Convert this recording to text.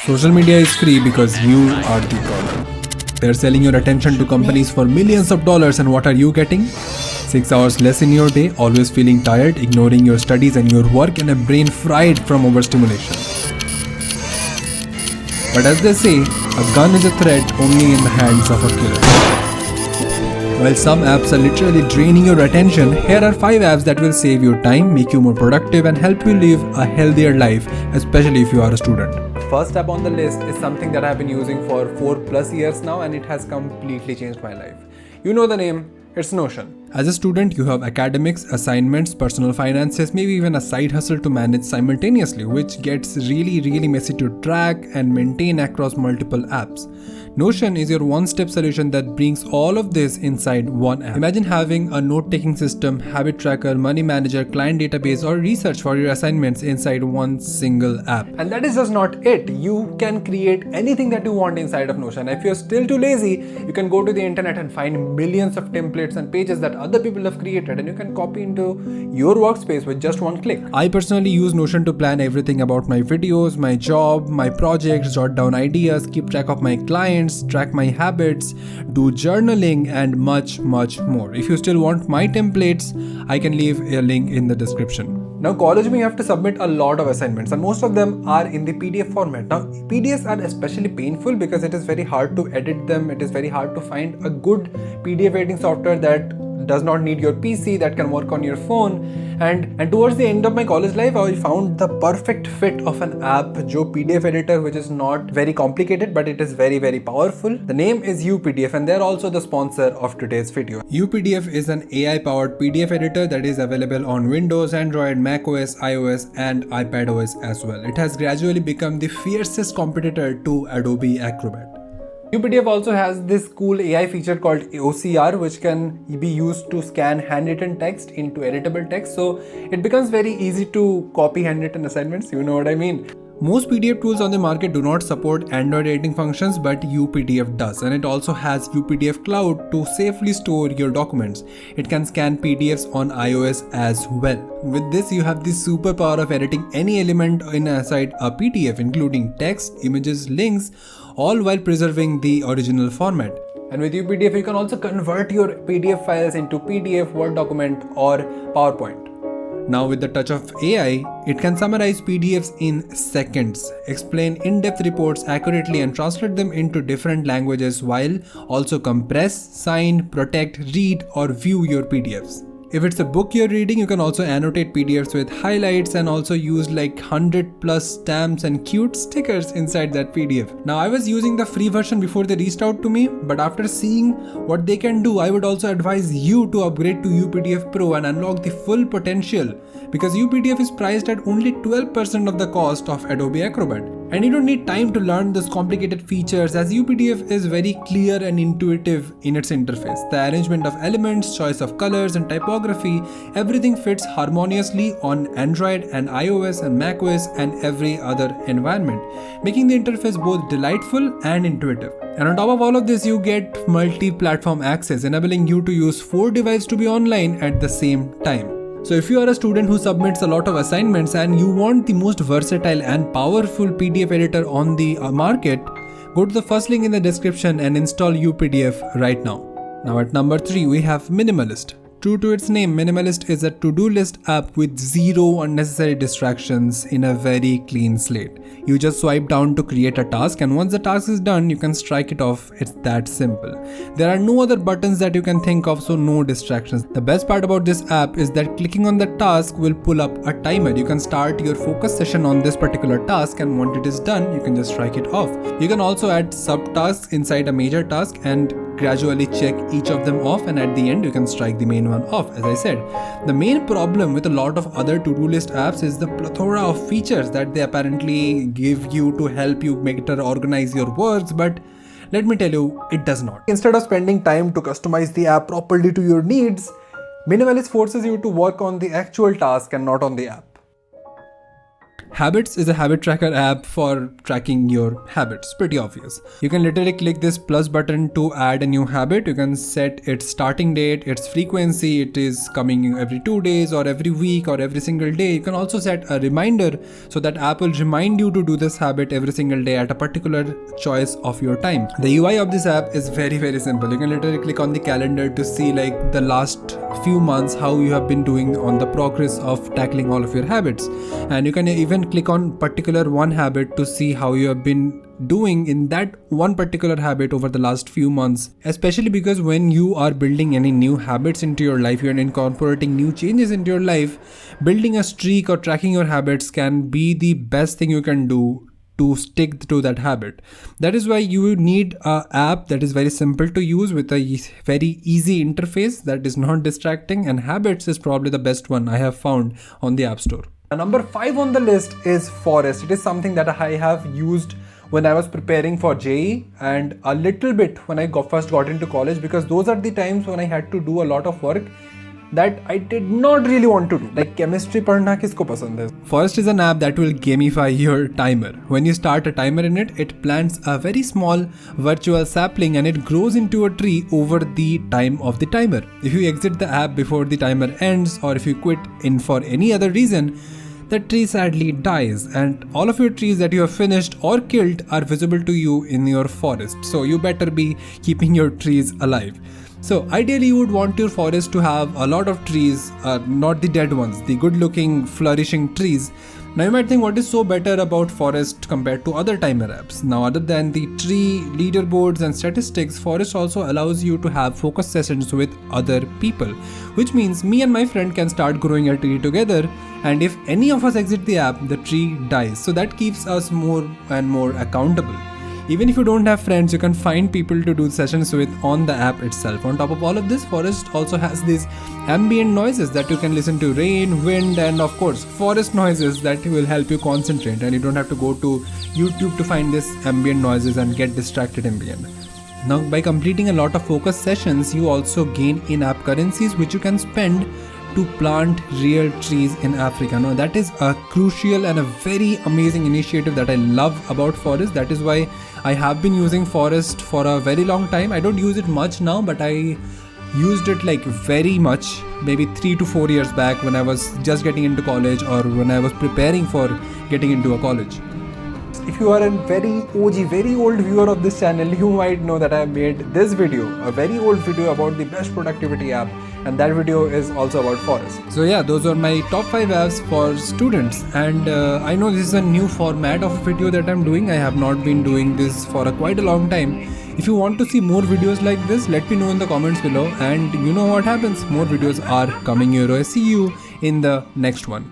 Social media is free because you are the product. They're selling your attention to companies for millions of dollars, and what are you getting? 6 hours less in your day, always feeling tired, ignoring your studies and your work, and a brain fried from overstimulation. But as they say, a gun is a threat only in the hands of a killer. While some apps are literally draining your attention, here are 5 apps that will save you time, make you more productive, and help you live a healthier life, especially if you are a student. First app on the list is something that I have been using for 4+ years now, and it has completely changed my life. You know the name, it's Notion. As a student, you have academics, assignments, personal finances, maybe even a side hustle to manage simultaneously, which gets really messy to track and maintain across multiple apps. Notion is your one-step solution that brings all of this inside one app. Imagine having a note-taking system, habit tracker, money manager, client database, or research for your assignments inside one single app. And that is just not it. You can create anything that you want inside of Notion. If you're still too lazy, you can go to the internet and find millions of templates and pages that other people have created, and you can copy into your workspace with just one click. I personally use Notion to plan everything about my videos, my job, my projects, jot down ideas, keep track of my clients, track my habits, do journaling, and much more. If you still want my templates, I can leave a link in the description. Now, college you have to submit a lot of assignments, and most of them are in the PDF format. Now, PDFs are especially painful because it is very hard to edit them. It is very hard to find a good PDF editing software that does not need your PC, that can work on your phone. And towards the end of my college life, I found the perfect fit of an app, Jo PDF editor, which is not very complicated, but it is very powerful. The name is UPDF, and they're also the sponsor of today's video. UPDF is an AI-powered PDF editor that is available on Windows, Android, macOS, iOS, and iPadOS as well. It has gradually become the fiercest competitor to Adobe Acrobat. UPDF also has this cool AI feature called OCR, which can be used to scan handwritten text into editable text, so it becomes very easy to copy handwritten assignments, you know what I mean. Most PDF tools on the market do not support Android editing functions, but UPDF does, and it also has UPDF Cloud to safely store your documents. It can scan PDFs on iOS as well. With this, you have the superpower of editing any element inside a PDF, including text, images, links, all while preserving the original format. And with UPDF, you can also convert your PDF files into PDF, Word document, or PowerPoint. Now, with the touch of AI, it can summarize PDFs in seconds, explain in-depth reports accurately, and translate them into different languages while also compress, sign, protect, read, or view your PDFs. If it's a book you're reading, you can also annotate PDFs with highlights and also use like 100+ stamps and cute stickers inside that PDF. Now, I was using the free version before they reached out to me, but after seeing what they can do, I would also advise you to upgrade to UPDF Pro and unlock the full potential, because UPDF is priced at only 12% of the cost of Adobe Acrobat. And you don't need time to learn those complicated features, as UPDF is very clear and intuitive in its interface. The arrangement of elements, choice of colors, and typography, everything fits harmoniously on Android and iOS and macOS and every other environment, making the interface both delightful and intuitive. And on top of all of this, you get multi-platform access, enabling you to use 4 devices to be online at the same time. So if you are a student who submits a lot of assignments and you want the most versatile and powerful PDF editor on the market, go to the first link in the description and install UPDF right now. Now at number 3, we have Minimalist. True to its name, Minimalist is a to-do list app with 0 unnecessary distractions in a very clean slate. You just swipe down to create a task, and once the task is done, you can strike it off. It's that simple. There are no other buttons that you can think of, so no distractions. The best part about this app is that clicking on the task will pull up a timer. You can start your focus session on this particular task, and once it is done, you can just strike it off. You can also add subtasks inside a major task and gradually check each of them off, and at the end you can strike the main one off. As I said, the main problem with a lot of other to-do list apps is the plethora of features that they apparently give you to help you better organize your works, but let me tell you, it does not. Instead of spending time to customize the app properly to your needs, Minimalist forces you to work on the actual task and not on the app. Habits is a habit tracker app for tracking your habits. Pretty obvious. You can literally click this plus button to add a new habit. You can set its starting date, its frequency, it is coming every 2 days or every week or every single day. You can also set a reminder so that app will remind you to do this habit every single day at a particular choice of your time. The UI of this app is very simple. You can literally click on the calendar to see like the last few months how you have been doing on the progress of tackling all of your habits, and you can even click on particular one habit to see how you have been doing in that one particular habit over the last few months. Especially because when you are building any new habits into your life, you are incorporating new changes into your life, building a streak or tracking your habits can be the best thing you can do to stick to that habit. That is why you need an app that is very simple to use with a very easy interface that is not distracting, and Habits is probably the best one I have found on the App Store. Number 5 on the list is Forest. It is something that I have used when I was preparing for JEE and a little bit when I first got into college, because those are the times when I had to do a lot of work that I did not really want to do. Like chemistry पढ़ना किसको पसंद है? Forest is an app that will gamify your timer. When you start a timer in it, it plants a very small virtual sapling and it grows into a tree over the time of the timer. If you exit the app before the timer ends, or if you quit in for any other reason, the tree sadly dies, and all of your trees that you have finished or killed are visible to you in your forest. So you better be keeping your trees alive. So ideally you would want your forest to have a lot of trees, not the dead ones, the good looking flourishing trees. Now you might think, what is so better about Forest compared to other timer apps? Now other than the tree, leaderboards and statistics, Forest also allows you to have focus sessions with other people, which means me and my friend can start growing a tree together, and if any of us exit the app, the tree dies. So that keeps us more and more accountable. Even if you don't have friends, you can find people to do sessions with on the app itself. On top of all of this, Forest also has these ambient noises that you can listen to: rain, wind, and of course forest noises that will help you concentrate, and you don't have to go to YouTube to find these ambient noises and get distracted in the end. Now by completing a lot of focus sessions, you also gain in-app currencies which you can spend to plant real trees in Africa. Now that is a crucial and a very amazing initiative that I love about Forest. That is why I have been using Forest for a very long time. I don't use it much now, but I used it like very much maybe 3 to 4 years back when I was just getting into college, or when I was preparing for getting into a college. If you are a very OG, very old viewer of this channel, you might know that I made this video, a very old video about the best productivity app, and that video is also about Forest. So yeah, those are my top 5 apps for students, and I know this is a new format of video that I'm doing. I have not been doing this for quite a long time. If you want to see more videos like this, let me know in the comments below, and you know what happens, more videos are coming your way. See you in the next one.